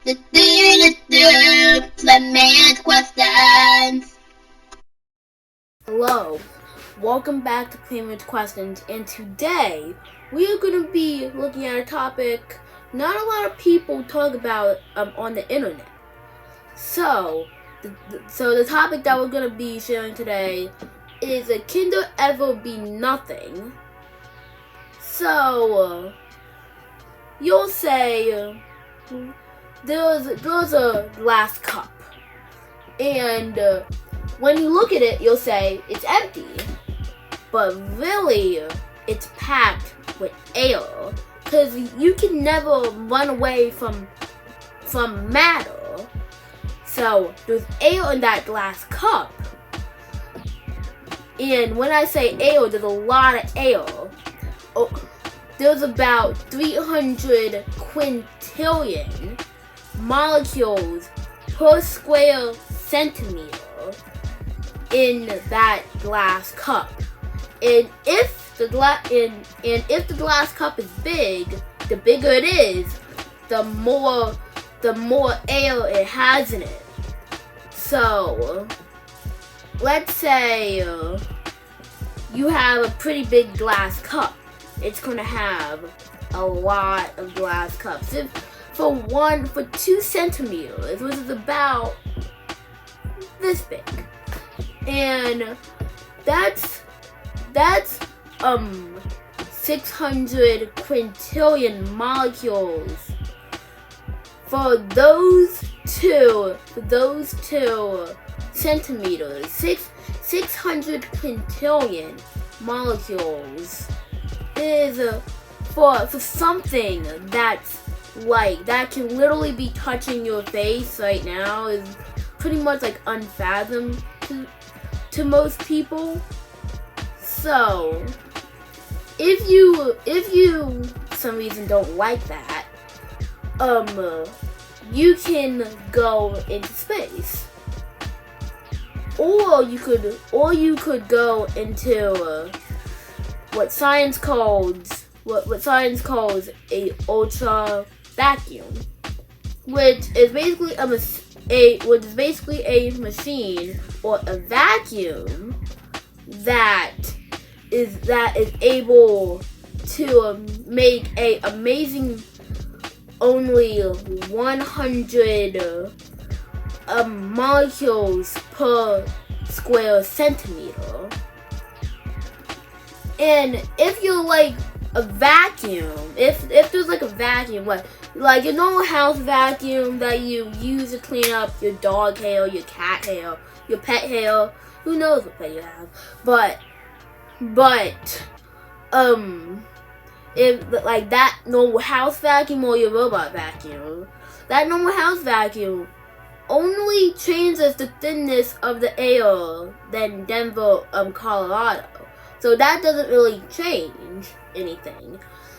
Planman's questions. Hello, welcome back to planmansquestions, and today we are going to be looking at a topic not a lot of people talk about on the internet. So the topic that we're going to be sharing today is, can there ever be nothing? So you'll say there's a glass cup, and when you look at it, you'll say it's empty, but really it's packed with air, because you can never run away from matter. So there's air in that glass cup, and when I say air, there's a lot of air. There's about 300 quintillion molecules per square centimeter in that glass cup. And if the glass cup is big, the bigger it is, the more air it has in it. So let's say you have a pretty big glass cup. It's gonna have a lot of glass cups. For 2 centimeters, which is about this big, and that's 600 quintillion molecules for those two centimeters. 600 quintillion molecules is for something that can literally be touching your face right now, is pretty much like unfathomed to most people. So if you for some reason don't like that, you can go into space, or you could go into what science calls a ultra vacuum, which is basically a machine or a vacuum that is able to make a amazing only 100 molecules per square centimeter. And if you're like a vacuum, if there's like a vacuum, like your normal house vacuum that you use to clean up your dog hair, your cat hair, your pet hair, who knows what pet you have, but if like that normal house vacuum or your robot vacuum, that normal house vacuum only changes the thinness of the air than Denver, Colorado. So that doesn't really change anything.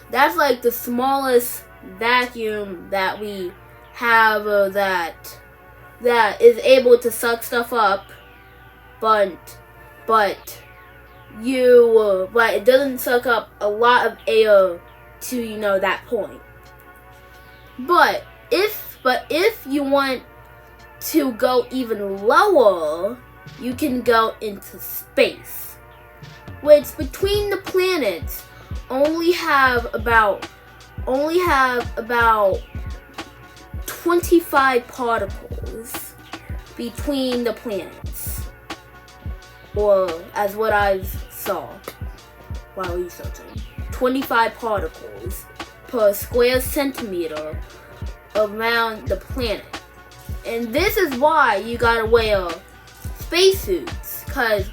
That's like the smallest vacuum that we have that is able to suck stuff up, but it doesn't suck up a lot of air to that point. But if you want to go even lower, you can go into space, which between the planets only have about 25 particles between the planets, or as what I've saw while researching, 25 particles per square centimeter around the planet. And this is why you gotta wear spacesuits, cause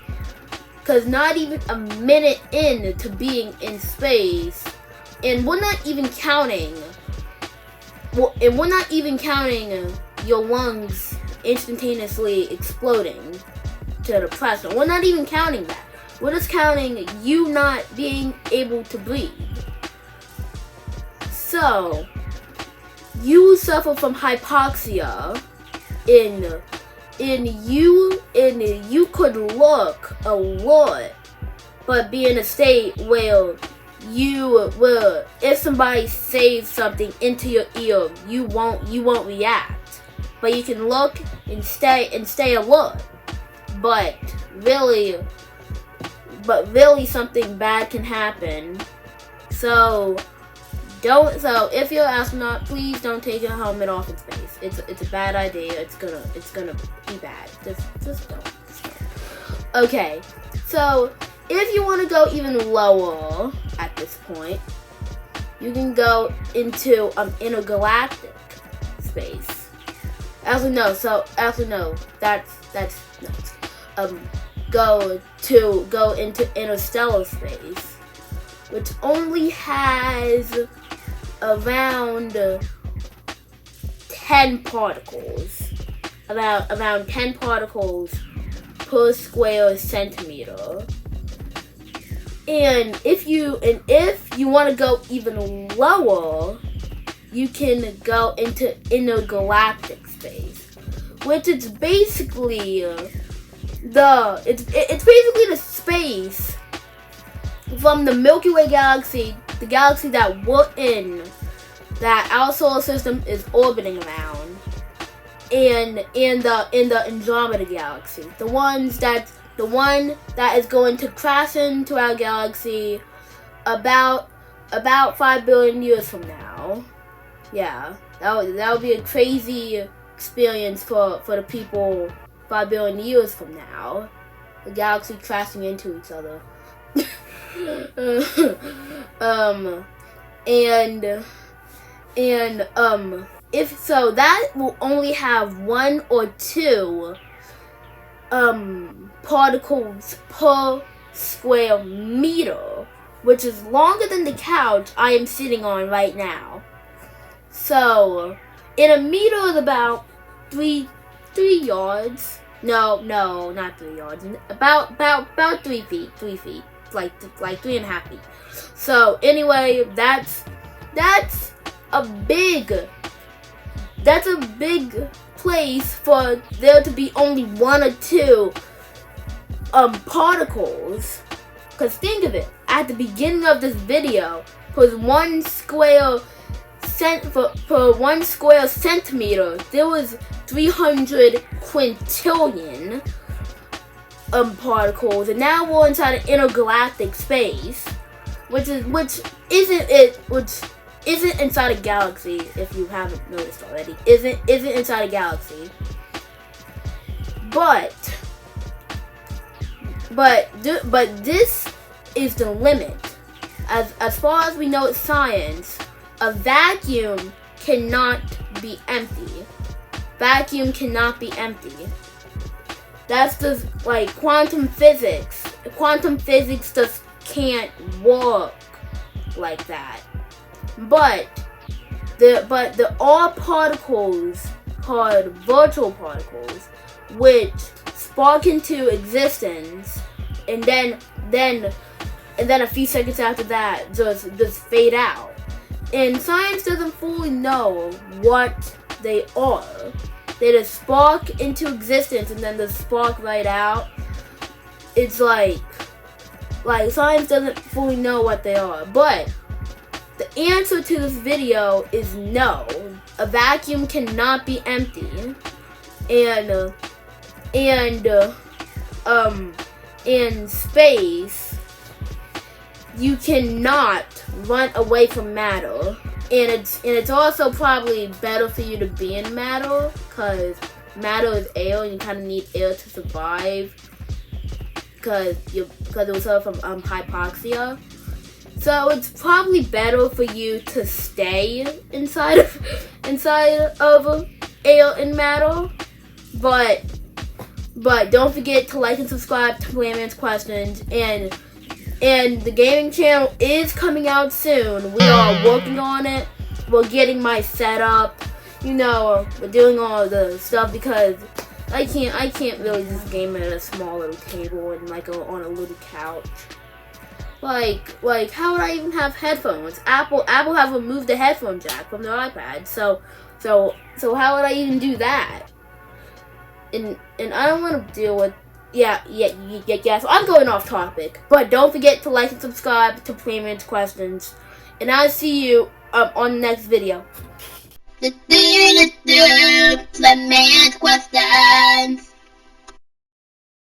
not even a minute into being in space, and we're not even counting your lungs instantaneously exploding to the pressure. We're not even counting that. We're just counting you not being able to breathe. So you suffer from hypoxia, and you could look alert, but be in a state where if somebody says something into your ear, you won't react. But you can look and stay alert. But really something bad can happen. So if you're an astronaut, please don't take your helmet off in space. It's a bad idea. It's gonna be bad. Just don't. Okay. So if you want to go even lower at this point, you can go into intergalactic space. Actually no. That's no. Go into interstellar space, which only has around 10 particles. Around 10 particles per square centimeter. And if you want to go even lower, you can go into intergalactic space, which is basically it's basically the space from the Milky Way galaxy, the galaxy that we're in, that our solar system is orbiting around, and in the Andromeda galaxy, the one that is going to crash into our galaxy about 5 billion years from now. Yeah, that would be a crazy experience for the people 5 billion years from now. The galaxy crashing into each other. If so, that will only have 1 or 2 particles per square meter, which is longer than the couch I am sitting on right now. So, in a meter is about 3 yards. No, not 3 yards. About 3 feet. 3 feet. Like 3.5 feet. So anyway, that's a big place for there to be only 1 or 2 particles. Cause think of it, at the beginning of this video, for 1 square centimeter, there was 300 quintillion particles, and now we're inside an intergalactic space, which isn't inside a galaxy. If you haven't noticed already, isn't inside a galaxy. But this is the limit. As far as we know, it's science. A vacuum cannot be empty. Vacuum cannot be empty. That's just like quantum physics. Quantum physics just can't work like that. But there are particles called virtual particles which spark into existence, and then a few seconds after that just fade out. And science doesn't fully know what they are. They just spark into existence and then just spark right out. It's like science doesn't fully know what they are. But the answer to this video is no. A vacuum cannot be empty. And in space, you cannot run away from matter. And it's also probably better for you to be in matter, because matter is air and you kind of need air to survive, because it will suffer from hypoxia. So it's probably better for you to stay inside of air and matter. But don't forget to like and subscribe to Planman's Questions, and the gaming channel is coming out soon. We are working on it. We're getting my setup. We're doing all the stuff because I can't really just game at a small little table and on a little couch. Like how would I even have headphones? Apple have removed the headphone jack from their iPad. So how would I even do that? And I don't want to deal with So I'm going off topic. But don't forget to like and subscribe to Planman's Questions. And I'll see you on the next video.